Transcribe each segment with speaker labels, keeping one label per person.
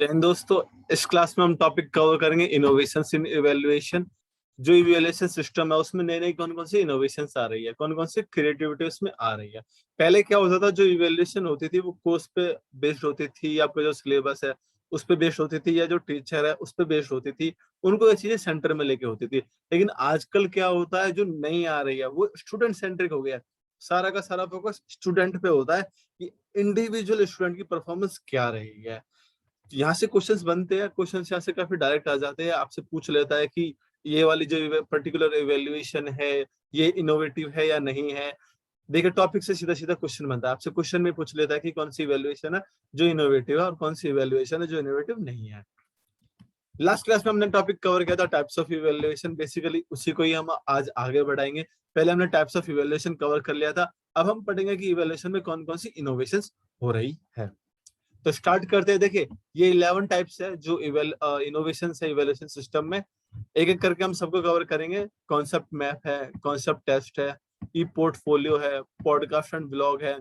Speaker 1: लेकिन दोस्तों इस क्लास में हम टॉपिक कवर करेंगे इनोवेशन इन इवैल्यूएशन। जो इवैल्यूएशन सिस्टम है उसमें नई नई कौन कौन सी इनोवेशन आ रही है, कौन कौन सी क्रिएटिविटी उसमें आ रही है। पहले क्या होता था, जो इवैल्यूएशन होती थी वो कोर्स पे बेस्ड होती थी, आपका जो सिलेबस है उस पे बेस्ड होती थी, या जो टीचर है उस पे बेस्ड होती थी। उनको ये चीजें सेंटर में लेके होती थी। लेकिन आजकल क्या होता है, जो नई आ रही है वो स्टूडेंट सेंट्रिक हो गया है। सारा का सारा फोकस स्टूडेंट पे होता है कि इंडिविजुअल स्टूडेंट की परफॉर्मेंस क्या रही है। यहाँ से क्वेश्चंस बनते हैं, क्वेश्चंस यहाँ से काफी डायरेक्ट आ जाते हैं। आपसे पूछ लेता है कि ये वाली जो पर्टिकुलर इवैल्यूएशन है ये इनोवेटिव है या नहीं है। देखिए टॉपिक से सीधा सीधा क्वेश्चन बनता है, आपसे क्वेश्चन में पूछ लेता है कि कौन सी इवैल्यूएशन है जो इनोवेटिव है और कौन सी इवैल्यूएशन है जो इनोवेटिव नहीं है। लास्ट क्लास में हमने टॉपिक कवर किया था टाइप्स ऑफ इवैल्यूएशन, बेसिकली उसी को ही हम आज आगे बढ़ाएंगे। पहले हमने टाइप्स ऑफ इवैल्यूएशन कवर कर लिया था, अब हम पढ़ेंगे कि इवैल्यूएशन में कौन कौन सी इनोवेशन हो रही है। तो स्टार्ट करते हैं। देखिए ये 11 टाइप्स है जो इनोवेशन है इवैल्यूएशन सिस्टम में। एक एक करके हम सबको कवर करेंगे। कॉन्सेप्ट मैप है, कॉन्सेप्ट टेस्ट है, ई पोर्टफोलियो है, पॉडकास्ट एंड ब्लॉग है,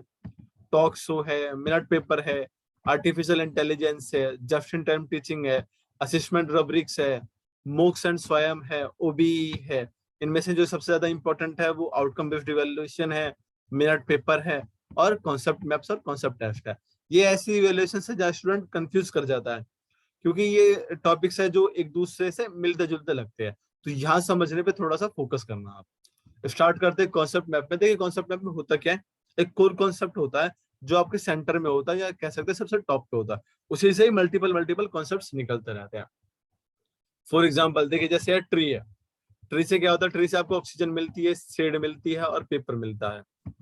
Speaker 1: टॉक शो है, मिनट पेपर है, आर्टिफिशियल इंटेलिजेंस है, जस्ट इन टाइम टीचिंग है, असेसमेंट रब्रिक्स है, मोक्स एंड स्वयं है, ओबीई है। इनमें से जो सबसे ज्यादा इंपॉर्टेंट है वो आउटकम बेस्ड इवैल्यूएशन है, मिनट पेपर है और कॉन्सेप्ट मैप्स और कॉन्सेप्ट टेस्ट है। ये ऐसी इवैल्यूएशन से जहाँ स्टूडेंट कंफ्यूज कर जाता है, क्योंकि ये टॉपिक्स है जो एक दूसरे से मिलते जुलते लगते हैं। तो यहाँ समझने पे थोड़ा सा फोकस करना। आप स्टार्ट करते हैं कॉन्सेप्ट मैप में। देखिए कॉन्सेप्ट मैप में होता क्या है, एक कोर कॉन्सेप्ट होता है जो आपके सेंटर में होता है, या कह सकते हैं सबसे टॉप पे होता है। उसी से ही मल्टीपल मल्टीपल कॉन्सेप्ट निकलते रहते हैं। फॉर एग्जाम्पल देखिए जैसे ट्री है, ट्री से क्या होता है, ट्री से आपको ऑक्सीजन मिलती है, शेड मिलती है और पेपर मिलता है।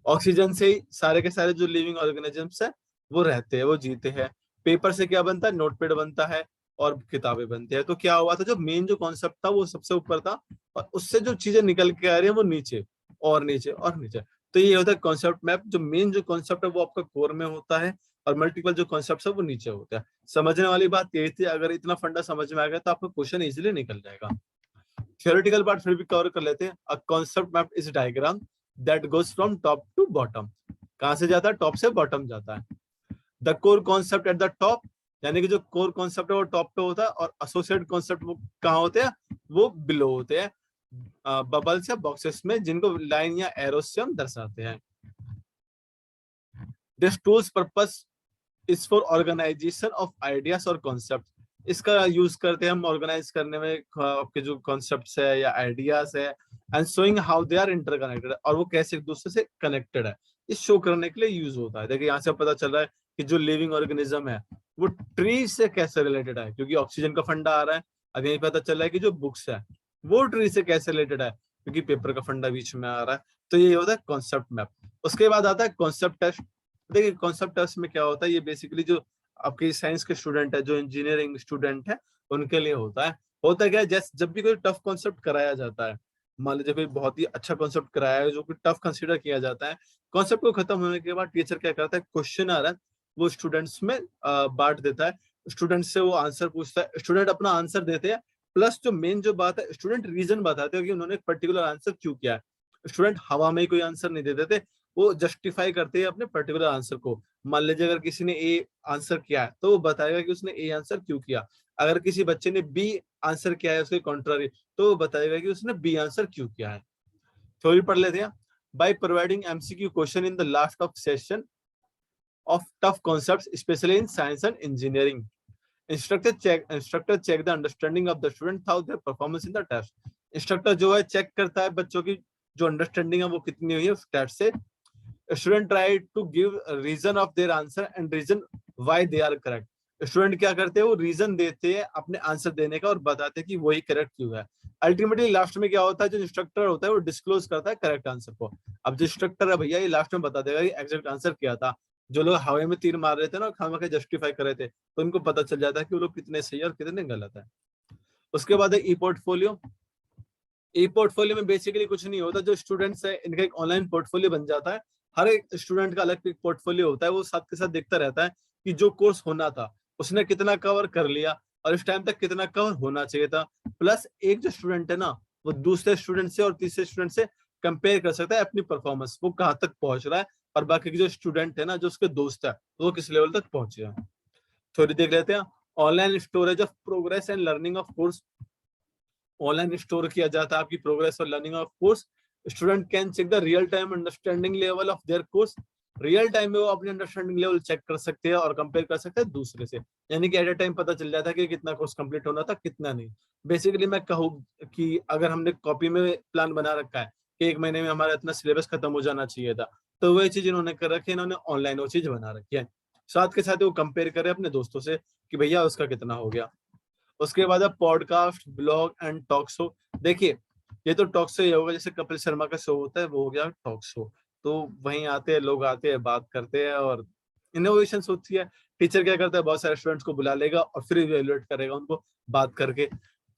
Speaker 1: ऑक्सीजन से ही सारे के सारे जो लिविंग ऑर्गेनिजम्स है वो रहते हैं, वो जीते हैं। पेपर से क्या बनता है, नोटपैड बनता है और किताबें बनती है। तो क्या हुआ था, जो मेन जो कॉन्सेप्ट था वो सबसे ऊपर था और उससे जो चीजें निकल के आ रही है वो नीचे और नीचे और नीचे। तो ये होता है कॉन्सेप्ट मैप। जो मेन जो कॉन्सेप्ट है वो आपका कोर में होता है और मल्टीपल जो कॉन्सेप्ट है वो नीचे होता है। समझने वाली बात यही थी, अगर इतना फंडा समझ में आ गया तो आपका क्वेश्चन इजिली निकल जाएगा। थ्योरेटिकल पार्ट फिर भी कवर कर लेते हैं। A concept map is diagram that goes from top to bottom. कहां से जाता है, टॉप से बॉटम जाता है। The core concept at the top, यानी कि जो कोर कॉन्सेप्ट है वो टॉप पे होता है और एसोसिएट कॉन्सेप्ट वो कहाँ होते हैं, वो बिलो होते हैं बबल्स या बॉक्सेस में, जिनको लाइन या एरो से हम दर्शाते हैं। This tools purpose is for organisation of ideas और कॉन्सेप्ट। इसका यूज करते हैं हम ऑर्गेनाइज करने में आपके जो कॉन्सेप्ट्स है या आइडियाज है, and showing how they are interconnected, और वो कैसे एक दूसरे से कनेक्टेड है, इस शो करने के लिए यूज होता है। देखिए यहाँ से पता चल रहा है कि जो लिविंग ऑर्गेनिज्म है वो ट्री से कैसे रिलेटेड है, क्योंकि ऑक्सीजन का फंडा आ रहा है। अब यही पता चल रहा है कि जो बुक्स है वो ट्री से कैसे रिलेटेड है, क्योंकि पेपर का फंडा बीच में आ रहा है। तो ये होता है कॉन्सेप्ट मैप। उसके बाद आता है कॉन्सेप्ट टेस्ट। देखिए कॉन्सेप्ट टेस्ट में क्या होता है, ये बेसिकली जो आपके साइंस के स्टूडेंट है, जो इंजीनियरिंग स्टूडेंट है, उनके लिए होता है। होता क्या है, जैसे जब भी कोई टफ कॉन्सेप्ट कराया जाता है, मान लीजिए कोई बहुत ही अच्छा कॉन्सेप्ट कराया है जो कि टफ कंसीडर किया जाता है, कॉन्सेप्ट को खत्म होने के बाद टीचर क्या करता है, क्वेश्चन आ रहा है वो स्टूडेंट्स में बांट देता है। स्टूडेंट से वो आंसर पूछता है, स्टूडेंट अपना आंसर देते हैं, प्लस जो मेन जो बात है स्टूडेंट रीजन बताते हैं कि उन्होंने एक पर्टिकुलर आंसर क्यों किया है। स्टूडेंट हवा में ही कोई आंसर नहीं दे देते, वो जस्टिफाई करते हैं अपने पर्टिकुलर आंसर को। मान लीजिए अगर किसी ने ए आंसर किया है तो वो बताएगा कि उसने ए आंसर क्यों किया। अगर किसी बच्चे ने बी आंसर किया है उसके कॉन्ट्ररी, तो वो बताएगा कि उसने बी आंसर क्यों किया है। थ्योरी पढ़ लेते हैं। By providing MCQ question in the last of session of tough concepts specially in science and engineering, instructor check the understanding of the student how their performance in the test. Instructor जो है check करता है बच्चों की जो understanding है वो कितनी हुई है उस टेस्ट से। Student try to give reason of their answer and reason why they are correct. Student क्या करते हैं, वो रीजन देते हैं अपने आंसर देने का और बताते हैं कि वही करेक्ट क्यों है। अल्टीमेटली लास्ट में क्या होता है, जो इंस्ट्रक्टर होता है वो डिस्क्लोज करता है करेक्ट आंसर को। अब जो इंस्ट्रक्टर है भैया ये लास्ट में बता देगा कि एग्जैक्ट आंसर क्या था। जो लोग हवा में तीर मार रहे थे ना, खामा के जस्टिफाई कर रहे थे, तो उनको पता चल जाता है कि वो लोग कितने सही और कितने गलत है। उसके बाद है ई पोर्टफोलियो। ई पोर्टफोलियो में बेसिकली कुछ नहीं होता, जो स्टूडेंट्स है इनका एक ऑनलाइन पोर्टफोलियो बन जाता है। हर एक स्टूडेंट का अलग एक पोर्टफोलियो होता है, वो साथ के साथ देखता रहता है कि जो कोर्स होना था उसने कितना कवर कर लिया और इस टाइम तक कितना कवर होना चाहिए था। प्लस एक जो स्टूडेंट है ना, वो दूसरे स्टूडेंट से और तीसरे स्टूडेंट से कंपेयर कर सकता है अपनी परफॉर्मेंस, वो कहाँ तक पहुंच रहा है, और बाकी के जो स्टूडेंट है ना, जो उसके दोस्त है, वो किस लेवल तक पहुंचे हैं। थोड़ी देख लेते हैं। Online storage of progress and learning of course, online store किया जाता है आपकी प्रोग्रेस और learning of course. Student can check the real time understanding level of their course, real time में वो अपनी अंडरस्टैंडिंग लेवल चेक कर सकते हैं और कंपेयर कर सकते हैं दूसरे से, यानी कि एट ए टाइम पता चल जाता है कि कितना कोर्स कंप्लीट होना था कितना नहीं। बेसिकली मैं कहूँ कि अगर हमने कॉपी में प्लान बना रखा है कि 1 महीने में हमारा इतना सिलेबस खत्म हो जाना चाहिए था, तो वही चीज इन्होंने कर रखी है, इन्होंने ऑनलाइन वो चीज बना रखी है। साथ के साथ वो कंपेयर करे अपने दोस्तों से कि भैया उसका कितना हो गया। उसके बाद है podcast, blog and talk show. देखिए ये तो टॉक शो ही होगा, जैसे कपिल शर्मा का शो होता है वो हो गया टॉक शो। तो वहीं आते हैं लोग, आते हैं बात करते हैं और इनोवेशन होती है। टीचर क्या करता है, बहुत सारे स्टूडेंट्स को बुला लेगा और फिर इवेलुएट करेगा उनको बात करके।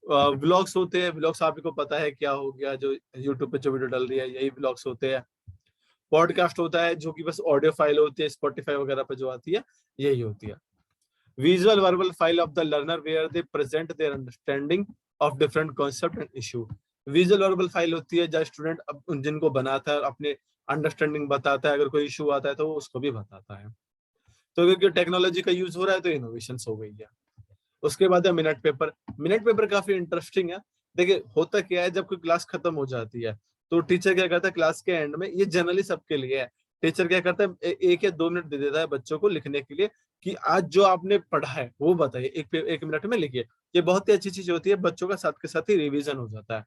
Speaker 1: व्लॉग्स होते हैं, व्लॉग्स आपको पता है क्या हो गया, जो यूट्यूब पे जो वीडियो डल रही है यही व्लॉग्स होते हैं। पॉडकास्ट होता है जो कि बस ऑडियो फाइल होती है, स्पॉटिफाई वगैरह पे जो आती है यही होती है। Visual verbal file of the learner where they present their understanding of different concept and issue. Visual verbal file होती है जहाँ स्टूडेंट जिनको बनाता है अपने अंडरस्टैंडिंग बताता है, अगर कोई इशू आता है तो वो उसको भी बताता है। तो क्योंकि टेक्नोलॉजी का यूज हो रहा है तो इनोवेशन हो गई है। उसके बाद है मिनट पेपर। मिनट पेपर काफी इंटरेस्टिंग है। देखिए होता क्या है, जब कोई क्लास खत्म हो जाती है तो टीचर क्या करता है क्लास के एंड में, ये जनरली सबके लिए है, टीचर क्या करता है 1 या 2 मिनट दे देता है बच्चों को लिखने के लिए कि आज जो आपने पढ़ा है वो बताइए, 1 मिनट में लिखिए। ये बहुत ही अच्छी चीज होती है, बच्चों का साथ के साथ ही रिवीजन हो जाता है।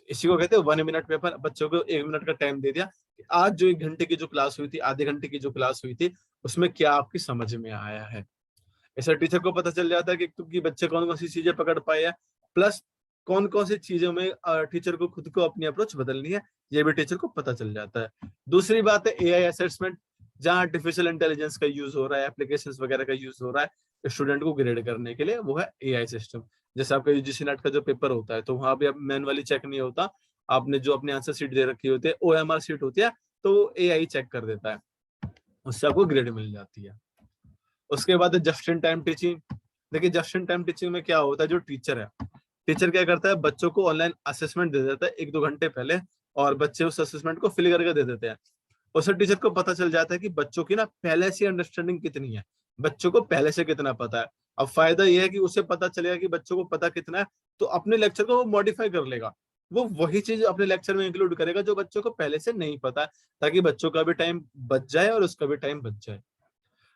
Speaker 1: इसी को कहते हैं 1 मिनट पेपर। बच्चों को 1 मिनट का टाइम दे दिया कि आज जो 1 घंटे की जो क्लास हुई थी, आधे घंटे की जो क्लास हुई थी, उसमें क्या आपकी समझ में आया है। ऐसा टीचर को पता चल जाता है कि बच्चे कौन कौन सी चीजें पकड़ पाए हैं, प्लस कौन कौन सी चीजों में टीचर को खुद को अपनी अप्रोच बदलनी है, ये भी टीचर को पता चल जाता है। दूसरी बात है एआई असेसमेंट, जहाँ आर्टिफिशियल इंटेलिजेंस का यूज हो रहा है, एप्लीकेशंस वगैरह का यूज हो रहा है स्टूडेंट को ग्रेड करने के लिए, वो है एआई सिस्टम। जैसे आपका यूजीसी नेट का जो पेपर होता है तो वहां भी अब मैनुअली चेक नहीं होता, आपने जो अपने आंसर शीट दे रखी होती है ओएमआर शीट होती है, तो वो एआई चेक कर देता है, उससे आपको ग्रेड मिल जाती है। उसके बाद जस्ट इन टाइम टीचिंग। देखिए जस्ट इन टाइम टीचिंग में क्या होता है, जो टीचर है, टीचर क्या करता है बच्चों को ऑनलाइन असेसमेंट दे देता है 1-2 घंटे पहले, और बच्चे उस असेसमेंट को फिल करके दे देते हैं। उससे टीचर को पता चल जाता है कि बच्चों की ना पहले से अंडरस्टैंडिंग कितनी है, बच्चों को पहले से कितना पता है। अब फायदा यह है कि उसे पता चलेगा कि बच्चों को पता कितना है, तो अपने लेक्चर को वो मॉडिफाई कर लेगा, वो वही चीज अपने लेक्चर में इंक्लूड करेगा जो बच्चों को पहले से नहीं पता है, ताकि बच्चों का भी टाइम बच जाए और उसका भी टाइम बच जाए।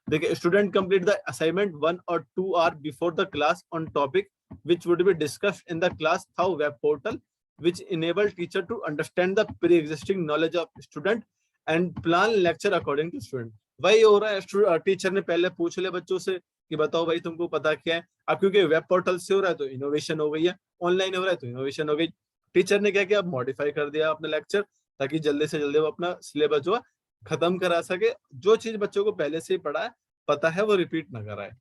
Speaker 1: देखिए student complete the assignment 1 or 2 hours before the class on topic which would be discussed in the class through web portal, which enable teacher to understand the pre-existing knowledge of student and plan lecture according to student। वही हो रहा है, teacher ने पहले पूछ ले बच्चों से कि बताओ भाई तुमको पता क्या है। अब क्योंकि वेब पोर्टल से हो रहा है तो इनोवेशन हो गई है, ऑनलाइन हो रहा है तो इनोवेशन हो गई। टीचर ने क्या किया, मॉडिफाई कर दिया अपना लेक्चर, ताकि जल्दी से जल्दी वो अपना सिलेबस जो है खत्म करा सके, जो चीज बच्चों को पहले से ही पढ़ा है पता है वो रिपीट ना कराए।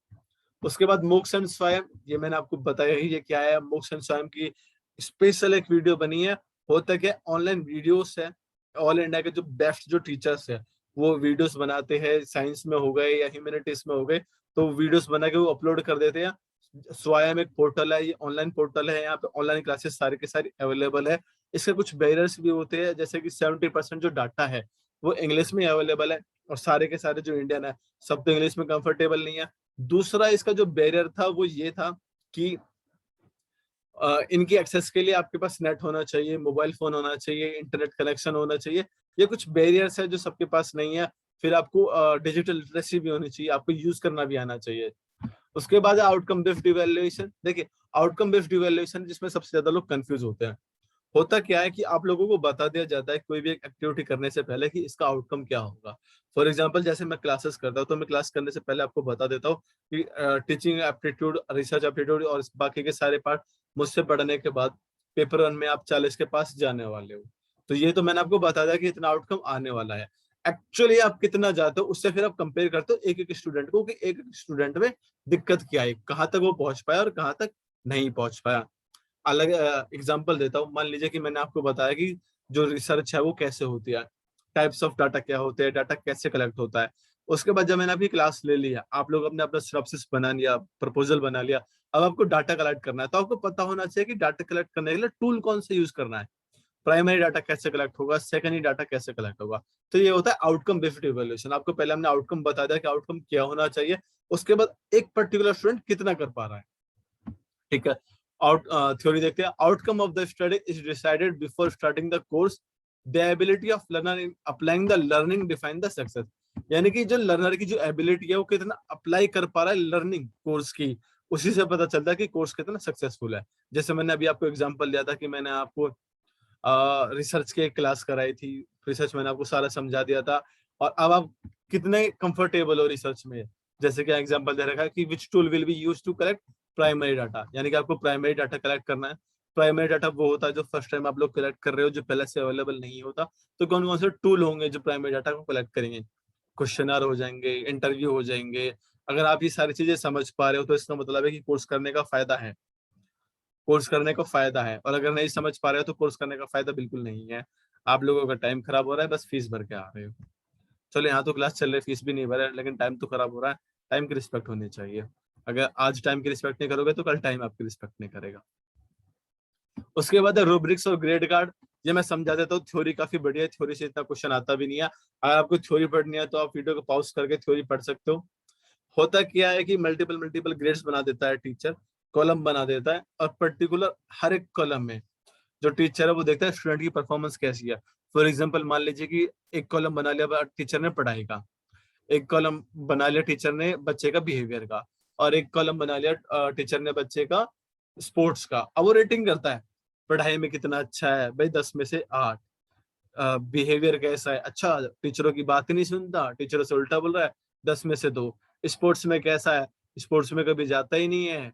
Speaker 1: उसके बाद मोक्ष एंड स्वयं, ये मैंने आपको बताया ही ये क्या है। मोक्ष एंड स्वयं की स्पेशल एक वीडियो बनी है। होता क्या, ऑनलाइन वीडियोस है, ऑल इंडिया के जो बेस्ट जो टीचर्स है वो वीडियोस बनाते हैं, साइंस में हो गए या ह्यूमैनिटीज में हो गए, तो वीडियोस बना के वो अपलोड कर देते हैं। स्वयं एक पोर्टल है, ये ऑनलाइन पोर्टल है, यहाँ पे ऑनलाइन क्लासेस सारी की सारी अवेलेबल है। इसके कुछ बैरियर्स भी होते हैं, जैसे कि 70% जो डाटा है वो इंग्लिश में अवेलेबल है, और सारे के सारे जो इंडियन है सब तो इंग्लिश में कंफर्टेबल नहीं है। दूसरा इसका जो बैरियर था वो ये था कि इनकी एक्सेस के लिए आपके पास नेट होना चाहिए, मोबाइल फोन होना चाहिए, इंटरनेट कनेक्शन होना चाहिए। ये कुछ बैरियर्स है जो सबके पास नहीं है। फिर आपको डिजिटल लिटरेसी भी होनी चाहिए, आपको यूज करना भी आना चाहिए। उसके बाद आउटकम बेस्ड इवैल्यूएशन। देखिए आउटकम बेस्ड इवैल्यूएशन जिसमें सबसे ज्यादा लोग कंफ्यूज होते हैं। होता क्या है कि आप लोगों को बता दिया जाता है कोई भी एक एक्टिविटी करने से पहले कि इसका आउटकम क्या होगा। फॉर एग्जांपल जैसे मैं क्लासेस करता हूँ तो मैं क्लास करने से पहले आपको बता देता हूँ कि टीचिंग एप्टीट्यूड, रिसर्च एप्टीट्यूड और बाकी के सारे पार्ट मुझसे पढ़ने के बाद पेपर 1 में आप 40 के पास जाने वाले हो। तो ये तो मैंने आपको बता दिया कि इतना आउटकम आने वाला है। एक्चुअली आप कितना जाते हो उससे फिर आप कंपेयर करते हो एक एक स्टूडेंट को, कि एक एक स्टूडेंट में दिक्कत क्या है, कहाँ तक वो पहुंच पाया और कहाँ तक नहीं पहुंच पाया। अलग एग्जांपल देता हूँ, मान लीजिए कि मैंने आपको बताया कि जो रिसर्च है वो कैसे होती है, टाइप्स ऑफ डाटा क्या होते हैं, डाटा कैसे कलेक्ट होता है। उसके बाद जब मैंने आपकी क्लास ले लिया, आप लोग अपने अपना सिनॉप्सिस बना लिया, प्रपोजल बना लिया, अब आपको डाटा कलेक्ट करना है, तो आपको पता होना चाहिए कि डाटा कलेक्ट करने के लिए टूल कौन सा यूज करना है, प्राइमरी डाटा कैसे कलेक्ट होगा, सेकेंडरी डाटा कैसे कलेक्ट होगा। तो ये होता है आउटकम बेस्ड इवैल्यूएशन। आपको पहले हमने आउटकम बता दिया कि आउटकम क्या होना चाहिए, उसके बाद एक पर्टिकुलर स्टूडेंट कितना कर पा रहा है, ठीक है। थ्योरी देखते हैं। Outcome of the study is decided before starting the course, the ability of learner in applying the learning define the success. यानी कि जो लर्नर की जो एबिलिटी है वो कितना अप्लाई कर पा रहा है लर्निंग कोर्स की, उसी से पता चलता है कि कोर्स कितना सक्सेसफुल है। जैसे मैंने अभी आपको एग्जांपल दिया था कि मैंने आपको रिसर्च की क्लास कराई थी, रिसर्च मैंने आपको सारा समझा दिया था, और अब आप कितने कंफर्टेबल हो रिसर्च में। जैसे कि एग्जांपल दे रखा है कि which tool will be used to collect primary data, यानी कि आपको प्राइमरी डाटा कलेक्ट करना है। प्राइमरी डाटा वो होता है जो फर्स्ट टाइम आप लोग कलेक्ट कर रहे हो, जो पहले से अवेलेबल नहीं होता। तो कौन कौन से टूल होंगे जो प्राइमरी डाटा को कलेक्ट करेंगे? क्वेश्चनर हो जाएंगे, इंटरव्यू हो जाएंगे। अगर आप ये सारी चीजें समझ पा रहे हो तो इसका मतलब है कि कोर्स करने का फायदा है, कोर्स करने का फायदा है। और अगर नहीं समझ पा रहे हो तो कोर्स करने का फायदा बिल्कुल नहीं है। आप लोगों का टाइम खराब हो रहा है, बस फीस भर के आ रहे हो। चलो यहाँ तो क्लास चल रही है, फीस भी नहीं भर रहा है, लेकिन टाइम तो खराब हो रहा है। टाइम की रिस्पेक्ट होनी चाहिए। अगर आज टाइम की रिस्पेक्ट नहीं करोगे तो कल टाइम आपकी रिस्पेक्ट नहीं करेगा। उसके बाद रूब्रिक्स और ग्रेड कार्ड, ये मैं समझा देता हूँ। थ्योरी काफी बढ़िया है, थ्योरी से इतना क्वेश्चन आता भी नहीं है। अगर आपको थ्योरी पढ़नी है तो आप वीडियो को पॉज करके थ्योरी पढ़ सकते हो। होता क्या है कि मल्टीपल मल्टीपल ग्रेड्स बना देता है टीचर, कॉलम बना देता है, और पर्टिकुलर हर एक कॉलम में जो टीचर है वो देखता है स्टूडेंट की परफॉर्मेंस कैसी है। फॉर एग्जाम्पल मान लीजिए कि एक कॉलम बना लिया टीचर ने पढ़ाई का, एक कॉलम बना लिया टीचर ने बच्चे का बिहेवियर का, और एक कॉलम बना लिया टीचर ने बच्चे का स्पोर्ट्स का। अब वो रेटिंग करता है पढ़ाई में कितना अच्छा है, भाई 10 में से 8। बिहेवियर कैसा है, अच्छा टीचरों की बात ही नहीं सुनता, टीचरों से उल्टा बोल रहा है, 10 में से 2। स्पोर्ट्स में कैसा है, स्पोर्ट्स में कभी जाता ही नहीं है,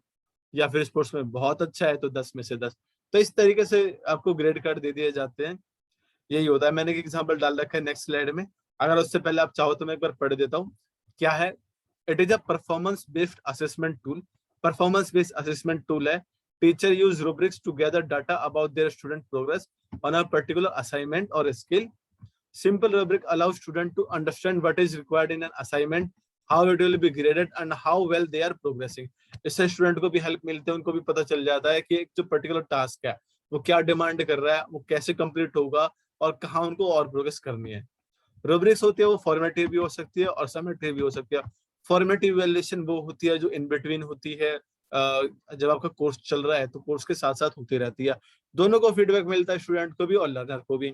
Speaker 1: या फिर स्पोर्ट्स में बहुत अच्छा है तो 10 में से 10। तो इस तरीके से आपको ग्रेड कार्ड दे दिए जाते हैं। यही होता है। मैंने एक एग्जांपल डाल रखा है नेक्स्ट स्लाइड में, अगर उससे पहले आप चाहो तो मैं एक बार पढ़ देता हूँ। क्या है? It is a performance based assessment tool. Performance based assessment tool है। Teacher use rubrics to gather data about their student progress on a particular assignment or skill. Simple rubric allows student to understand what is required in an assignment, how it will be graded, and how well they are progressing. इससे student को भी help मिलती है, उनको भी पता चल जाता है कि एक जो पर्टिकुलर टास्क है वो क्या डिमांड कर रहा है, वो कैसे कंप्लीट होगा, और कहाँ उनको और प्रोग्रेस करनी है। रुब्रिक्स होती है वो फॉर्मेटिव भी हो सकती है और समेटिव भी हो सकती है। फॉर्मेटिव इवैल्यूएशन वो होती है जो इन बिटवीन होती है, जब आपका कोर्स चल रहा है तो कोर्स के साथ साथ होती रहती है। दोनों को फीडबैक मिलता है, स्टूडेंट को भी और लर्नर को भी।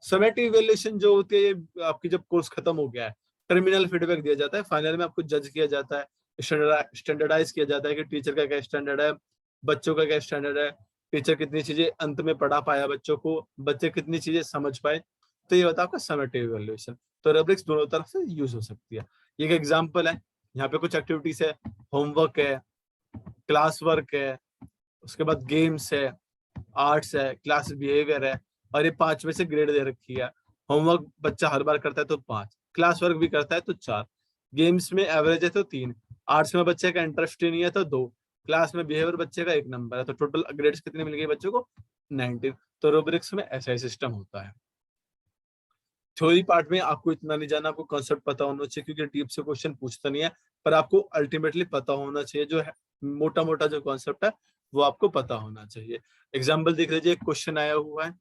Speaker 1: समेटिव इवैल्यूएशन जो होती है, ये आपकी जब कोर्स खत्म हो गया है, टर्मिनल फीडबैक दिया जाता है, फाइनल में आपको जज किया जाता है, स्टैंडर्डाइज किया जाता है कि टीचर का क्या स्टैंडर्ड है, बच्चों का क्या स्टैंडर्ड है, टीचर कितनी चीजें अंत में पढ़ा पाया बच्चों को, बच्चे कितनी चीजें समझ पाए। तो ये होता है आपका समेटिव इवैल्यूएशन। तो रुब्रिक्स दोनों तरफ से यूज हो सकती है। ये एक एग्जांपल है, यहाँ पे कुछ एक्टिविटीज है, होमवर्क है, क्लास वर्क है, उसके बाद गेम्स है, आर्ट्स है, क्लास बिहेवियर है, और ये 5 में से ग्रेड दे रखी है। होमवर्क बच्चा हर बार करता है तो 5, क्लास वर्क भी करता है तो 4, गेम्स में एवरेज है तो 3, आर्ट्स में बच्चे का इंटरेस्ट ही नहीं है तो 2, क्लास में बिहेवियर बच्चे का 1 नंबर है। तो टोटल ग्रेड्स कितने मिल गए बच्चों को? 19। तो रुब्रिक्स में ऐसा ही सिस्टम होता है। थ्योरी पार्ट में आपको इतना नहीं जाना, आपको कॉन्सेप्ट पता होना चाहिए, क्योंकि डीप से क्वेश्चन पूछता नहीं है, पर आपको अल्टीमेटली पता होना चाहिए, जो है मोटा मोटा जो कॉन्सेप्ट है वो आपको पता होना चाहिए। एग्जाम्पल देख लीजिए, एक क्वेश्चन आया हुआ है,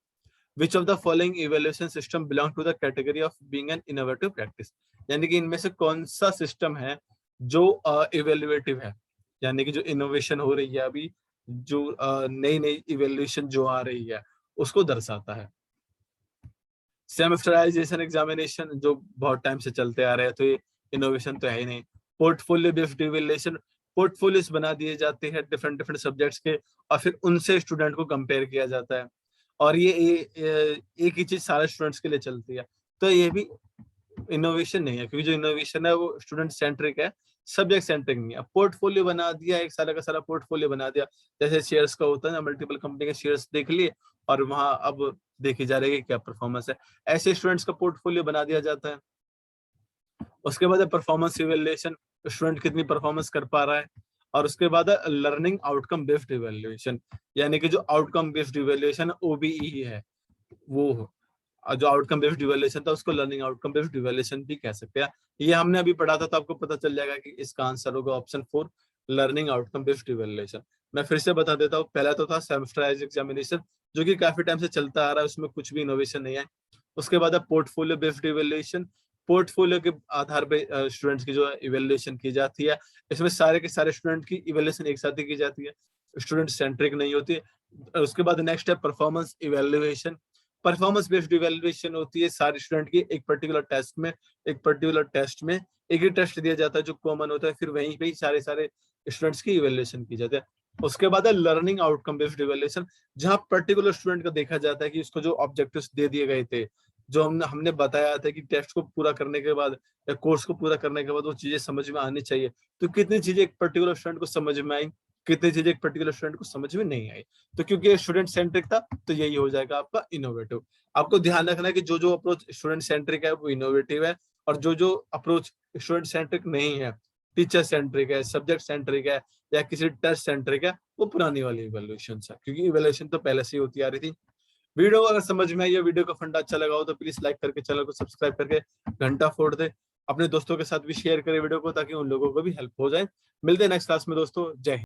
Speaker 1: which of the following evaluation system belong to the category of being an innovative practice. यानी कि इनमें से कौन सा सिस्टम है जो इवेल्युएटिव है, यानी कि जो इनोवेशन हो रही है अभी, जो नई नई इवेल्यूएशन जो आ रही है उसको दर्शाता है। सेमेस्टराइजेशन एग्जामिनेशन जो बहुत टाइम से चलते आ रहे हैं, तो ये इनोवेशन तो है ही नहीं। पोर्टफोलियो बेस्ड इवैल्यूएशन, पोर्टफोलियोज बना दिए जाते हैं डिफरेंट डिफरेंट सब्जेक्ट्स के, और फिर उनसे स्टूडेंट को कंपेयर किया जाता है, और ये एक ही चीज सारे स्टूडेंट्स के लिए चलती है। तो ये भी इनोवेशन नहीं है, क्योंकि जो इनोवेशन है वो स्टूडेंट सेंट्रिक है, सब्जेक्ट सेंट्रिक नहीं है। पोर्टफोलियो बना दिया, एक सारा का सारा पोर्टफोलियो बना दिया, जैसे शेयर्स का होता है ना, मल्टीपल कंपनी के शेयर्स देख लिए और वहां अब देखी जा रही है कि क्या परफॉर्मेंस है, ऐसे स्टूडेंट्स का पोर्टफोलियो बना दिया जाता है। उसके बाद परफॉर्मेंस इवैल्यूएशन, स्टूडेंट कितनी परफॉर्मेंस कर पा रहा है। और उसके बाद लर्निंग आउटकम बेस्ड इवैल्यूएशन, यानी कि जो आउटकम बेस्ड इवैल्यूएशन ओबीई है वो, जो आउटकम बेस्ड इवैल्यूएशन था उसको लर्निंग आउटकम बेस्ड इवैल्यूएशन भी कह सकते हैं। ये हमने अभी पढ़ा था, तो आपको पता चल जाएगा कि इसका आंसर होगा option 4, learning outcome based evaluation. मैं फिर से बता देता हूँ, पहला तो था सेमेस्टराइज एग्जामिनेशन, जो कि काफी टाइम से चलता आ रहा है, उसमें कुछ भी इनोवेशन नहीं है। उसके बाद है पोर्टफोलियो बेस्ड इवैल्यूएशन, पोर्टफोलियो के आधार पे स्टूडेंट्स की जो है इवैल्यूएशन की जाती है। इसमें सारे के सारे स्टूडेंट की इवैल्यूएशन एक साथ ही की जाती है, स्टूडेंट सेंट्रिक नहीं होती है। उसके बाद नेक्स्ट है performance evaluation. Performance based evaluation होती है सारे स्टूडेंट की एक पर्टिकुलर टेस्ट में एक ही टेस्ट दिया जाता है जो कॉमन होता है, फिर वहीं पे ही सारे स्टूडेंट्स की इवैल्यूएशन की जाती है। उसके बाद है लर्निंग आउटकम बेस्ड इवैल्यूएशन, जहां पर्टिकुलर स्टूडेंट का देखा जाता है कि उसको जो ऑब्जेक्टिव्स दे दिए गए थे, जो हमने बताया था कि टेस्ट को पूरा करने के बाद या कोर्स को पूरा करने के बाद वो चीजें समझ में आनी चाहिए, तो कितनी चीजें एक पर्टिकुलर स्टूडेंट को समझ में आई, कितनी चीजें एक पर्टिकुलर स्टूडेंट को समझ में नहीं आई। तो क्योंकि ये स्टूडेंट सेंट्रिक था तो यही हो जाएगा आपका इनोवेटिव। आपको ध्यान रखना है कि जो जो अप्रोच स्टूडेंट सेंट्रिक है वो इनोवेटिव है, और जो जो अप्रोच स्टूडेंट सेंट्रिक नहीं है, टीचर सेंट्रिक है, सब्जेक्ट सेंट्रिक है या किसी टेस्ट सेंट्रिक है, वो पुरानी वाली इवैल्यूएशन है, क्योंकि इवैल्यूएशन तो पहले से ही होती आ रही थी। वीडियो अगर समझ में आई या वीडियो का फंडा अच्छा लगा हो तो प्लीज लाइक करके चैनल को सब्सक्राइब करके घंटा फोड़ दे। अपने दोस्तों के साथ भी शेयर करें वीडियो को ताकि उन लोगों को भी हेल्प हो जाए। मिलते हैं नेक्स्ट क्लास में दोस्तों। जय हिंद।